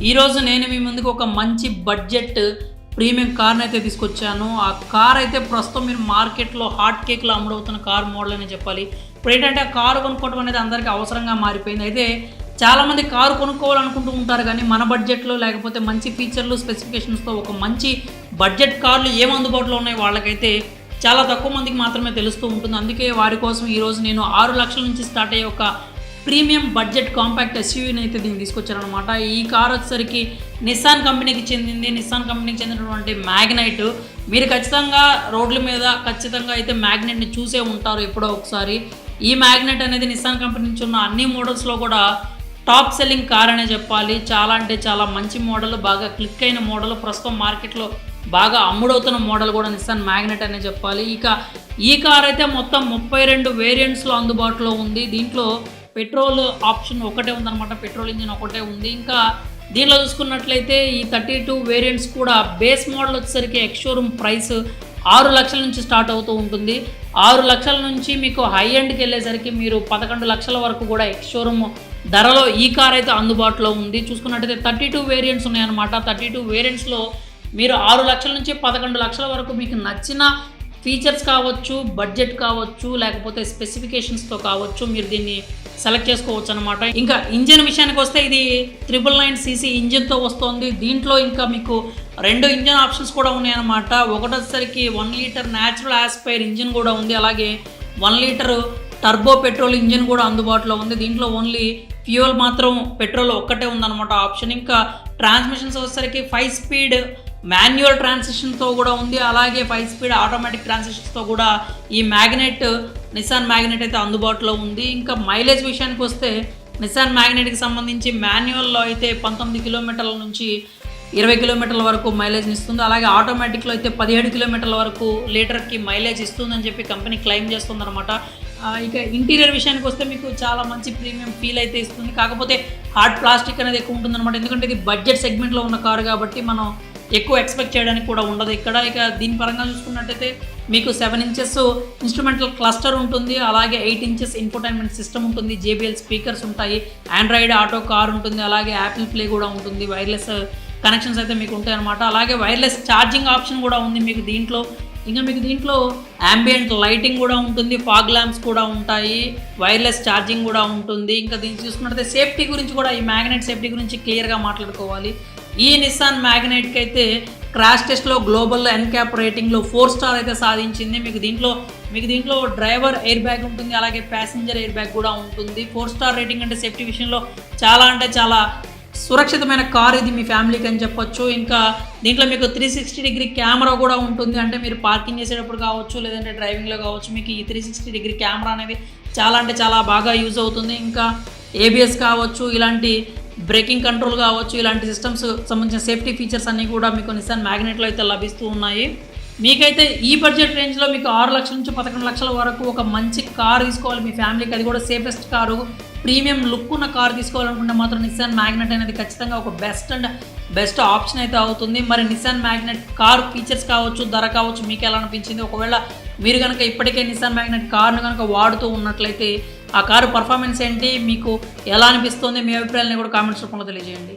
ఈరోజు నేను మీ ముందుకు ఒక మంచి బడ్జెట్ ప్రీమియం కార్ని అయితే తీసుకొచ్చాను. ఆ కార్ అయితే ప్రస్తుతం మీరు మార్కెట్లో హాట్ కేక్లో అమ్ముడవుతున్న కార్ మోడల్ అని చెప్పాలి. ఇప్పుడు ఏంటంటే ఆ కారు కొనుక్కోవడం అనేది అందరికీ అవసరంగా మారిపోయింది. అయితే చాలామంది కారు కొనుక్కోవాలనుకుంటూ ఉంటారు, కానీ మన బడ్జెట్లో లేకపోతే మంచి ఫీచర్లు స్పెసిఫికేషన్స్తో ఒక మంచి బడ్జెట్ కార్లు ఏం అందుబాటులో ఉన్నాయి వాళ్ళకైతే చాలా తక్కువ మందికి మాత్రమే తెలుస్తూ ఉంటుంది. అందుకే వారి కోసం ఈరోజు నేను 6 లక్షల నుంచి స్టార్ట్ అయ్యే ఒక ప్రీమియం బడ్జెట్ కాంపాక్ట్ ఎస్యూవీని అయితే దీన్ని తీసుకొచ్చారనమాట. ఈ కార్ వచ్చేసరికి నిస్సాన్ కంపెనీకి చెందింది. నిస్సాన్ కంపెనీకి చెందినటువంటి మ్యాగ్నైట్. మీరు ఖచ్చితంగా రోడ్ల మీద ఖచ్చితంగా అయితే మ్యాగ్నైట్ని చూసే ఉంటారు ఎప్పుడో ఒకసారి. ఈ మ్యాగ్నైట్ అనేది నిస్సాన్ కంపెనీ నుంచి ఉన్న అన్ని మోడల్స్లో కూడా టాప్ సెల్లింగ్ కార్ అనే చెప్పాలి. చాలా అంటే చాలా మంచి మోడల్, బాగా క్లిక్ అయిన మోడల్, ప్రస్తుతం మార్కెట్లో బాగా అమ్ముడవుతున్న మోడల్ కూడా నిస్సాన్ మ్యాగ్నైట్ అనే చెప్పాలి. ఇక ఈ కార్ అయితే మొత్తం 32 వేరియంట్స్లో అందుబాటులో ఉంది. దీంట్లో పెట్రోల్ ఆప్షన్ ఒకటే ఉందన్నమాట, పెట్రోల్ ఇంజిన్ ఒకటే ఉంది. ఇంకా దీనిలో చూసుకున్నట్లయితే ఈ 32 వేరియంట్స్ కూడా బేస్ మోడల్ వచ్చేసరికి ఎక్స్ షోరూమ్ ప్రైస్ 6 లక్షల నుంచి స్టార్ట్ అవుతూ ఉంటుంది. 6 లక్షల నుంచి మీకు హై ఎండ్కి వెళ్ళేసరికి మీరు 11 లక్షల వరకు కూడా ఎక్స్ షోరూమ్ ధరలో ఈ కార్ అయితే అందుబాటులో ఉంది. చూసుకున్నట్టయితే 32 వేరియంట్స్ ఉన్నాయన్నమాట. 32 వేరియంట్స్లో మీరు 6 లక్షల నుంచి 11 లక్షల వరకు మీకు నచ్చిన ఫీచర్స్ కావచ్చు, బడ్జెట్ కావచ్చు, లేకపోతే స్పెసిఫికేషన్స్తో కావచ్చు, మీరు దీన్ని సెలెక్ట్ చేసుకోవచ్చు అనమాట. ఇంకా ఇంజిన్ విషయానికి వస్తే ఇది 999cc ఇంజిన్తో వస్తుంది. దీంట్లో ఇంకా మీకు 2 ఇంజిన్ ఆప్షన్స్ కూడా ఉన్నాయన్నమాట. ఒకటి వచ్చేసరికి 1 లీటర్ న్యాచురల్ ఆస్పైర్ ఇంజిన్ కూడా ఉంది. అలాగే 1 లీటర్ టర్బో పెట్రోల్ ఇంజిన్ కూడా అందుబాటులో ఉంది. దీంట్లో ఓన్లీ ఫ్యూయల్ మాత్రం పెట్రోల్ ఒక్కటే ఉందన్నమాట ఆప్షన్. ఇంకా ట్రాన్స్మిషన్స్ వచ్చేసరికి 5 స్పీడ్ మాన్యువల్ ట్రాన్సిషన్తో కూడా ఉంది. అలాగే 5 స్పీడ్ ఆటోమేటిక్ ట్రాన్సిషన్స్తో కూడా ఈ మ్యాగ్నెట్ నిస్సాన్ మ్యాగ్నెట్ అయితే అందుబాటులో ఉంది. ఇంకా మైలేజ్ విషయానికి వస్తే నిస్సాన్ మ్యాగ్నెట్కి సంబంధించి మాన్యువల్లో అయితే 19 కిలోమీటర్ల నుంచి 20 కిలోమీటర్ల వరకు మైలేజ్ని ఇస్తుంది. అలాగే ఆటోమేటిక్లో అయితే 17 కిలోమీటర్ల వరకు లీటర్కి మైలేజ్ ఇస్తుందని చెప్పి కంపెనీ క్లెయిమ్ చేస్తుందన్నమాట. ఇక ఇంటీరియర్ విషయానికి వస్తే మీకు చాలా మంచి ప్రీమియం ఫీల్ అయితే ఇస్తుంది. కాకపోతే హార్డ్ ప్లాస్టిక్ అనేది ఎక్కువ ఉంటుందన్నమాట. ఎందుకంటే ఇది బడ్జెట్ సెగ్మెంట్లో ఉన్న కారు కాబట్టి మనం ఎక్కువ ఎక్స్పెక్ట్ చేయడానికి కూడా ఉండదు ఇక్కడ. ఇక దీని పరంగా చూసుకున్నట్టయితే మీకు 7 ఇంచెస్ ఇన్స్ట్రుమెంటల్ క్లస్టర్ ఉంటుంది. అలాగే 8 ఇంచెస్ ఇన్ఫోటైన్మెంట్ సిస్టమ్ ఉంటుంది. JBL స్పీకర్స్ ఉంటాయి. ఆండ్రాయిడ్ ఆటో కార్ ఉంటుంది. అలాగే యాపిల్ ప్లే కూడా ఉంటుంది. వైర్లెస్ కనెక్షన్స్ అయితే మీకు ఉంటాయి అనమాట. అలాగే వైర్లెస్ ఛార్జింగ్ ఆప్షన్ కూడా ఉంది మీకు దీంట్లో. ఇంకా మీకు దీంట్లో యాంబియంట్ లైటింగ్ కూడా ఉంటుంది. ఫాగ్ ల్యాంప్స్ కూడా ఉంటాయి. వైర్లెస్ ఛార్జింగ్ కూడా ఉంటుంది. ఇంకా దీన్ని చూసుకున్నట్లయితే సేఫ్టీ గురించి కూడా, ఈ మ్యాగ్నెట్ సేఫ్టీ గురించి క్లియర్గా మాట్లాడుకోవాలి. ఈ నిస్సాన్ మ్యాగ్నైట్కి అయితే క్రాష్ టెస్ట్లో గ్లోబల్ ఎన్క్యాప్ రేటింగ్లో 4 స్టార్ అయితే సాధించింది. మీకు దీంట్లో డ్రైవర్ ఎయిర్ బ్యాగ్ ఉంటుంది. అలాగే ప్యాసింజర్ ఎయిర్ బ్యాగ్ కూడా ఉంటుంది. 4 స్టార్ రేటింగ్ అంటే సేఫ్టీ విషయంలో చాలా అంటే చాలా సురక్షితమైన కార్ ఇది మీ ఫ్యామిలీకి అని చెప్పొచ్చు. ఇంకా దీంట్లో మీకు 360 డిగ్రీ కెమెరా కూడా ఉంటుంది. అంటే మీరు పార్కింగ్ చేసేటప్పుడు కావచ్చు, లేదంటే డ్రైవింగ్లో కావచ్చు, మీకు ఈ 360 డిగ్రీ కెమెరా అనేది చాలా అంటే చాలా బాగా యూజ్ అవుతుంది. ఇంకా ABS కావచ్చు, ఇలాంటి బ్రేకింగ్ కంట్రోల్ కావచ్చు, ఇలాంటి సిస్టమ్స్ సంబంధించిన సేఫ్టీ ఫీచర్స్ అన్నీ కూడా మీకు నిస్సాన్ మ్యాగ్నెట్లో అయితే లభిస్తూ ఉన్నాయి. మీకైతే ఈ బడ్జెట్ రేంజ్లో మీకు 6 లక్షల నుంచి 11 లక్షల వరకు ఒక మంచి కార్ తీసుకోవాలి మీ ఫ్యామిలీకి, అది కూడా సేఫెస్ట్ కారు, ప్రీమియం లుక్ ఉన్న కార్ తీసుకోవాలనుకుంటే మాత్రం నిస్సాన్ మ్యాగ్నెట్ అనేది ఖచ్చితంగా ఒక బెస్ట్ ఆప్షన్ అయితే అవుతుంది. మరి నిస్సాన్ మ్యాగ్నెట్ కార్ ఫీచర్స్ కావచ్చు, ధర కావచ్చు, మీకు ఎలా అనిపించింది? ఒకవేళ మీరు కనుక ఇప్పటికే నిస్సాన్ మ్యాగ్నెట్ కార్ను కనుక వాడుతూ ఉన్నట్లయితే ఆ కారు పర్ఫార్మెన్స్ ఏంటి, మీకు ఎలా అనిపిస్తుంది, మీ అభిప్రాయాన్ని కూడా కామెంట్స్ రూపంలో తెలియజేయండి.